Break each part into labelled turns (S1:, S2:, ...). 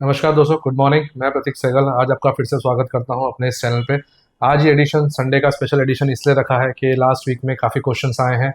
S1: नमस्कार दोस्तों, good morning. मैं प्रतीक सहगल आज आपका फिर से स्वागत करता हूं अपने इस चैनल पे। आज ये एडिशन संडे का स्पेशल एडिशन इसलिए रखा है कि लास्ट वीक में काफ़ी क्वेश्चंस आए हैं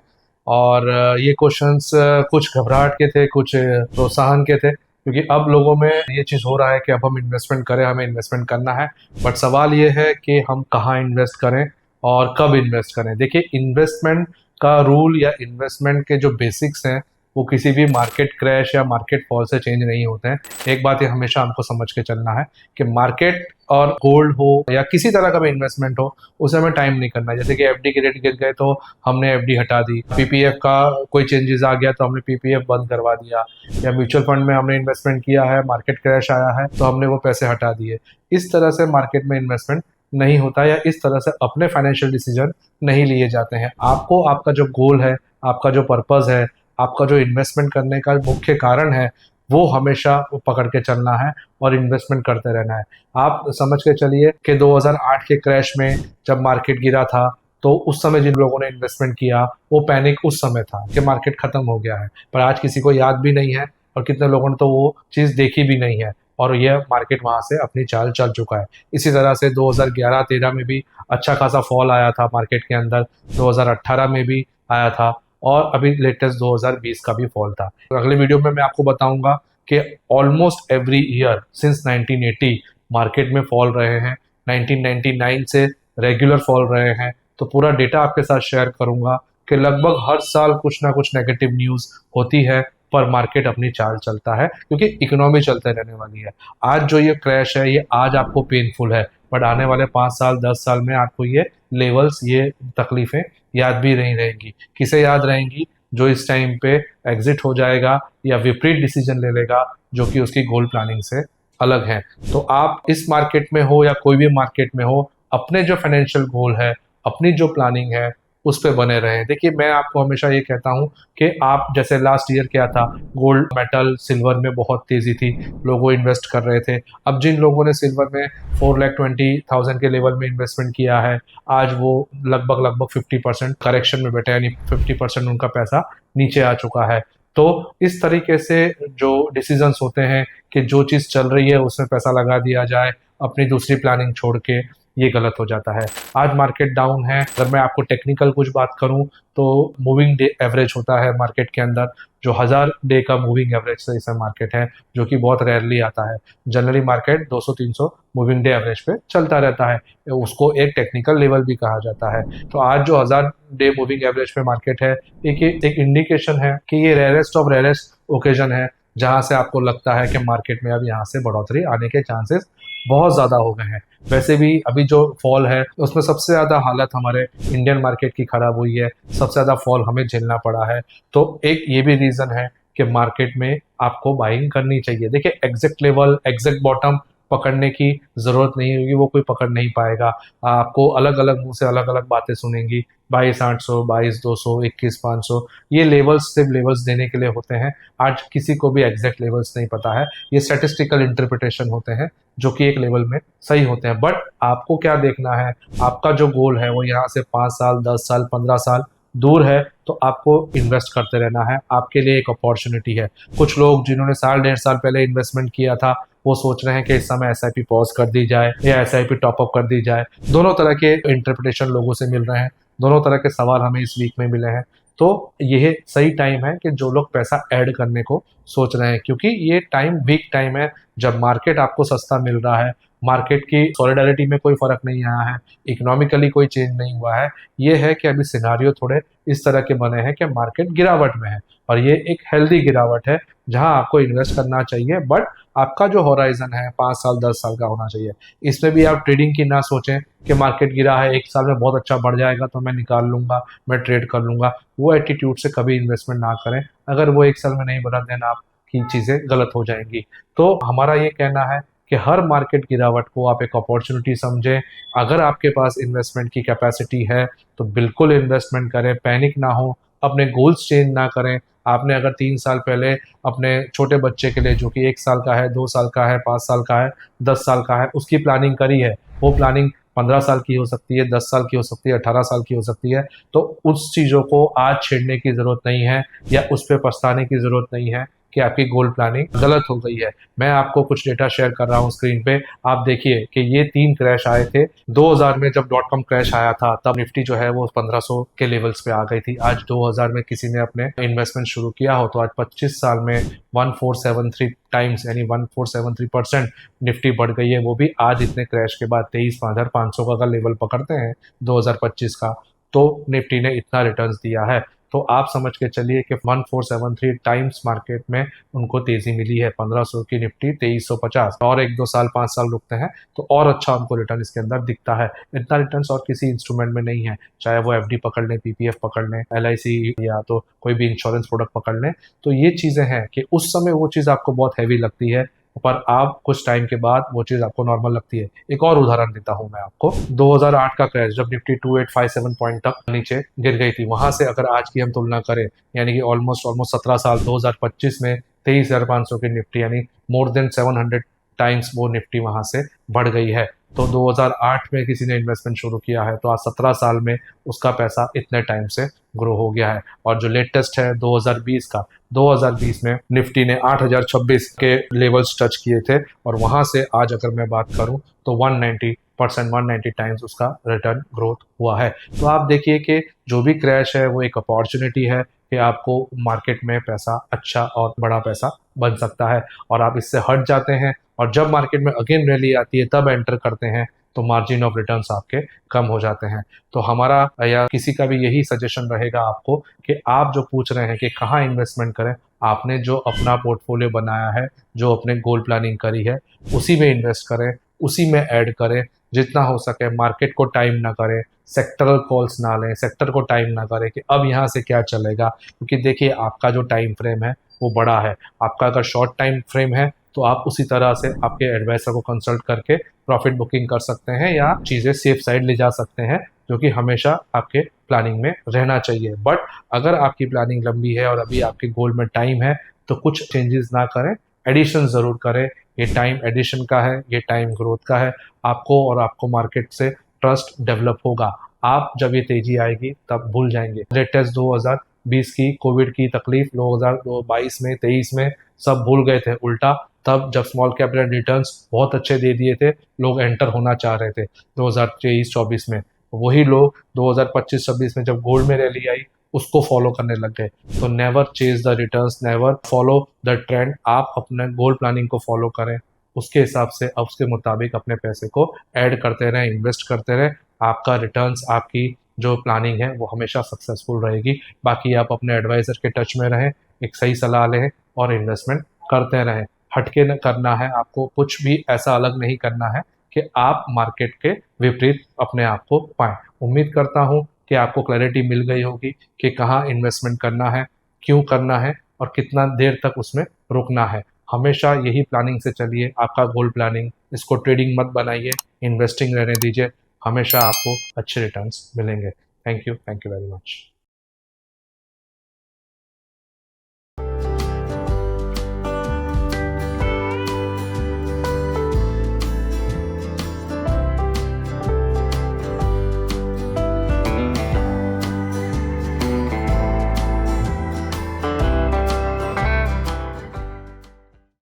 S1: और ये क्वेश्चंस कुछ घबराहट के थे, कुछ प्रोत्साहन के थे, क्योंकि अब लोगों में ये चीज़ हो रहा है कि अब हम इन्वेस्टमेंट करें, हमें इन्वेस्टमेंट करना है। बट सवाल ये है कि हम कहाँ इन्वेस्ट करें और कब इन्वेस्ट करें। देखिए, इन्वेस्टमेंट का रूल या इन्वेस्टमेंट के जो बेसिक्स हैं वो किसी भी मार्केट क्रैश या मार्केट फॉल से चेंज नहीं होते हैं। एक बात ये हमेशा हमको समझ के चलना है कि मार्केट और गोल्ड हो या किसी तरह का भी इन्वेस्टमेंट हो, उसे हमें टाइम नहीं करना है। जैसे कि एफडी के रेट गिर गए तो हमने एफडी हटा दी, पीपीएफ का कोई चेंजेस आ गया तो हमने पीपीएफ बंद करवा दिया, या म्यूचुअल फंड में हमने इन्वेस्टमेंट किया है, मार्केट क्रैश आया है तो हमने वो पैसे हटा दिए। इस तरह से मार्केट में इन्वेस्टमेंट नहीं होता, या इस तरह से अपने फाइनेंशियल डिसीजन नहीं लिए जाते हैं। आपको आपका जो गोल है, आपका जो पर्पज़ है, आपका जो इन्वेस्टमेंट करने का मुख्य कारण है, वो हमेशा पकड़ के चलना है और इन्वेस्टमेंट करते रहना है। आप समझ के चलिए कि 2008 के क्रैश में जब मार्केट गिरा था, तो उस समय जिन लोगों ने इन्वेस्टमेंट किया वो पैनिक उस समय था कि मार्केट खत्म हो गया है, पर आज किसी को याद भी नहीं है और कितने लोगों ने तो वो चीज़ देखी भी नहीं है और यह मार्केट वहाँ से अपनी चाल चल चुका है। इसी तरह से 2011-13 में भी अच्छा खासा फॉल आया था मार्केट के अंदर, 2018 में भी आया था और अभी लेटेस्ट 2020 का भी फॉल था। तो अगले वीडियो में मैं आपको बताऊंगा कि almost every year since 1980 market में फॉल रहे हैं, 1999 से रेगुलर फॉल रहे हैं। तो पूरा डेटा आपके साथ शेयर करूंगा कि लगभग हर साल कुछ ना कुछ नेगेटिव न्यूज़ होती है, पर मार्केट अपनी चाल चलता है क्योंकि इकोनॉमी चलते रहने वाली है। आज जो ये क्रैश है ये आज आपको पेनफुल है, बट आने वाले 5 साल 10 साल में आपको ये लेवल्स, ये तकलीफें याद भी नहीं रहेंगी। किसे याद रहेंगी? जो इस टाइम पे एग्जिट हो जाएगा या विपरीत डिसीजन ले लेगा जो कि उसकी गोल प्लानिंग से अलग है। तो आप इस मार्केट में हो या कोई भी मार्केट में हो, अपने जो फाइनेंशियल गोल है, अपनी जो प्लानिंग है, उस पे बने रहें। देखिए, मैं आपको हमेशा ये कहता हूँ कि आप जैसे लास्ट ईयर क्या था, गोल्ड मेटल सिल्वर में बहुत तेज़ी थी, लोग इन्वेस्ट कर रहे थे। अब जिन लोगों ने सिल्वर में 4,20,000 के लेवल में इन्वेस्टमेंट किया है, आज वो लगभग लगभग 50% करेक्शन में बैठे, यानी 50% उनका पैसा नीचे आ चुका है। तो इस तरीके से जो डिसीजंस होते हैं कि जो चीज़ चल रही है उसमें पैसा लगा दिया जाए अपनी दूसरी प्लानिंग छोड़ के, ये गलत हो जाता है। आज मार्केट डाउन है। अगर मैं आपको टेक्निकल कुछ बात करूं तो मूविंग डे एवरेज होता है मार्केट के अंदर, जो 1000 डे का मूविंग एवरेज से इस मार्केट है, जो कि बहुत रेयरली आता है। Generally market 200-300 moving day average पे चलता रहता है, उसको एक टेक्निकल लेवल भी कहा जाता है। तो आज जो 1000 डे मूविंग एवरेज पे मार्केट है, एक इंडिकेशन है कि ये रेयरेस्ट ऑफ रेयरेस्ट ओकेजन है जहां से आपको लगता है कि मार्केट में अब यहाँ से बढ़ोतरी आने के चांसेस बहुत ज़्यादा हो गए हैं। वैसे भी अभी जो फॉल है उसमें सबसे ज़्यादा हालत हमारे इंडियन मार्केट की खराब हुई है, सबसे ज़्यादा फॉल हमें झेलना पड़ा है। तो एक ये भी रीज़न है कि मार्केट में आपको बाइंग करनी चाहिए। देखिए, एग्जैक्ट लेवल, एग्जैक्ट बॉटम पकड़ने की ज़रूरत नहीं होगी, वो कोई पकड़ नहीं पाएगा। आपको अलग अलग मुंह से अलग अलग बातें सुनेंगी, 22,800, 22,200, 21,500, ये लेवल्स सिर्फ लेवल्स देने के लिए होते हैं। आज किसी को भी एग्जैक्ट लेवल्स नहीं पता है, ये स्टैटिस्टिकल इंटरप्रिटेशन होते हैं जो कि एक लेवल में सही होते हैं। बट आपको क्या देखना है, आपका जो गोल है वो यहाँ से 5 साल 10 साल 15 साल दूर है, तो आपको इन्वेस्ट करते रहना है। आपके लिए एक अपॉर्चुनिटी है। कुछ लोग जिन्होंने साल 1.5 साल पहले इन्वेस्टमेंट किया था, वो सोच रहे हैं कि इस समय एसआईपी पॉज कर दी जाए या एसआईपी टॉपअप कर दी जाए। दोनों तरह के इंटरप्रिटेशन लोगों से मिल रहे हैं, दोनों तरह के सवाल हमें इस वीक में मिले हैं। तो यह सही टाइम है कि जो लोग पैसा ऐड करने को सोच रहे हैं, क्योंकि ये टाइम वीक टाइम है जब मार्केट आपको सस्ता मिल रहा है, मार्केट की सॉलिडारिटी में कोई फर्क नहीं आया है, इकोनॉमिकली कोई चेंज नहीं हुआ है। ये है कि अभी सिनारियो थोड़े इस तरह के बने हैं कि मार्केट गिरावट में है, और ये एक हेल्दी गिरावट है जहां आपको इन्वेस्ट करना चाहिए। बट आपका जो होराइजन है 5 साल 10 साल का होना चाहिए। इसमें भी आप ट्रेडिंग की ना सोचें कि मार्केट गिरा है, 1 साल में बहुत अच्छा बढ़ जाएगा तो मैं निकाल लूंगा, मैं ट्रेड कर लूंगा। वो एटीट्यूड से कभी इन्वेस्टमेंट ना करें। अगर वो 1 साल में नहीं बढ़ा, देना आपकी चीज़ें गलत हो जाएंगी। तो हमारा ये कहना है कि हर मार्केट गिरावट को आप एक अपॉर्चुनिटी समझें। अगर आपके पास इन्वेस्टमेंट की कैपेसिटी है तो बिल्कुल इन्वेस्टमेंट करें, पैनिक ना हो, अपने गोल्स चेंज ना करें। आपने अगर 3 साल पहले अपने छोटे बच्चे के लिए, जो कि 1 साल का है, 2 साल का है, 5 साल का है, 10 साल का है, उसकी प्लानिंग करी है, वो प्लानिंग 15 साल की हो सकती है, 10 साल की हो सकती है, 18 साल की हो सकती है। तो उस चीज़ों को आज छेड़ने की ज़रूरत नहीं है या उस पर पछताने की ज़रूरत नहीं है। कि आपकी गोल्ड प्लानिंग गलत हो गई है। मैं आपको कुछ डेटा शेयर कर रहा हूँ स्क्रीन पे, आप देखिए कि ये 3 क्रैश आए थे। 2000 में जब डॉट कॉम क्रैश आया था तब निफ्टी जो है वो 1500 के लेवल्स पे आ गई थी। आज 2000 में किसी ने अपने इन्वेस्टमेंट शुरू किया हो तो आज 25 साल में 1473 टाइम्स यानी 1473% निफ्टी बढ़ गई है, वो भी आज इतने क्रैश के बाद। 23,500 का अगर लेवल पकड़ते हैं 2025 का, तो निफ्टी ने इतना रिटर्न्स दिया है। तो आप समझ के चलिए कि 1473 टाइम्स मार्केट में उनको तेजी मिली है। 1500 की निफ्टी 2350, और 1-2 साल 5 साल रुकते हैं तो और अच्छा उनको रिटर्न इसके अंदर दिखता है। इतना रिटर्न और किसी इंस्ट्रूमेंट में नहीं है, चाहे वो एफडी पकड़ लें, पीपीएफ पकड़ लें, एलआईसी या तो कोई भी इंश्योरेंस प्रोडक्ट पकड़ लें। तो ये चीजें हैं कि उस समय वो चीज आपको बहुत हैवी लगती है, पर आप कुछ टाइम के बाद वो चीज आपको नॉर्मल लगती है। एक और उदाहरण देता हूं मैं आपको, 2008 का क्रैश जब निफ्टी 2857 पॉइंट तक नीचे गिर गई थी, वहां से अगर आज की हम तुलना करें यानी कि ऑलमोस्ट 17 साल, 2025 में 23,500 की निफ्टी यानी मोर देन 700 टाइम्स वो निफ्टी वहां से बढ़ गई है। तो 2008 में किसी ने इन्वेस्टमेंट शुरू किया है तो आज 17 साल में उसका पैसा इतने टाइम से ग्रो हो गया है। और जो लेटेस्ट है 2020 का, 2020 में निफ्टी ने 8026 के लेवल्स टच किए थे और वहां से आज अगर मैं बात करूं तो 190 टाइम्स उसका रिटर्न ग्रोथ हुआ है। तो आप देखिए कि जो भी क्रैश है वो एक अपॉर्चुनिटी है कि आपको मार्केट में पैसा, अच्छा और बड़ा पैसा बन सकता है, और आप इससे हट जाते हैं और जब मार्केट में अगेन रैली आती है तब एंटर करते हैं तो मार्जिन ऑफ रिटर्न्स आपके कम हो जाते हैं। तो हमारा या किसी का भी यही सजेशन रहेगा आपको कि आप जो पूछ रहे हैं कि कहाँ इन्वेस्टमेंट करें, आपने जो अपना पोर्टफोलियो बनाया है, जो अपने गोल प्लानिंग करी है, उसी में इन्वेस्ट करें, उसी में ऐड करें। जितना हो सके मार्केट को टाइम ना करें, सेक्टरल कॉल्स ना लें, सेक्टर को टाइम ना करें कि अब यहाँ से क्या चलेगा, क्योंकि देखिए आपका जो टाइम फ्रेम है वो बड़ा है। आपका अगर शॉर्ट टाइम फ्रेम है तो आप उसी तरह से आपके एडवाइजर को कंसल्ट करके प्रॉफिट बुकिंग कर सकते हैं या चीज़ें सेफ साइड ले जा सकते हैं, जो कि हमेशा आपके प्लानिंग में रहना चाहिए। बट अगर आपकी प्लानिंग लंबी है और अभी आपके गोल में टाइम है तो कुछ चेंजेस ना करें, एडिशन ज़रूर करें। ये टाइम एडिशन का है, ये टाइम ग्रोथ का है। आपको और आपको मार्केट से ट्रस्ट डेवलप होगा। आप जब ये तेजी आएगी तब भूल जाएंगे लेटेस्ट 2020 की कोविड की तकलीफ, 2022 में 23 में सब भूल गए थे। उल्टा तब जब स्मॉल कैप रिटर्न्स बहुत अच्छे दे दिए थे, लोग एंटर होना चाह रहे थे 2023-24 में, वही लोग 2025-26 में जब गोल्ड में रैली आई उसको फॉलो करने लग गए। तो never chase the returns, never follow the trend. आप अपने गोल प्लानिंग को फॉलो करें, उसके हिसाब से उसके मुताबिक अपने पैसे को ऐड करते रहें, इन्वेस्ट करते रहें। आपका रिटर्न्स, आपकी जो प्लानिंग है वो हमेशा सक्सेसफुल रहेगी। बाकी आप अपने एडवाइजर के टच में रहें, एक सही सलाह लें और इन्वेस्टमेंट करते रहें। हटके न करना है आपको, कुछ भी ऐसा अलग नहीं करना है कि आप मार्केट के विपरीत अपने आप को पाएं। उम्मीद करता हूं कि आपको क्लैरिटी मिल गई होगी कि कहाँ इन्वेस्टमेंट करना है, क्यों करना है और कितना देर तक उसमें रुकना है। हमेशा यही प्लानिंग से चलिए, आपका गोल प्लानिंग, इसको ट्रेडिंग मत बनाइए, इन्वेस्टिंग रहने दीजिए। हमेशा आपको अच्छे रिटर्न्स मिलेंगे। Thank you very much.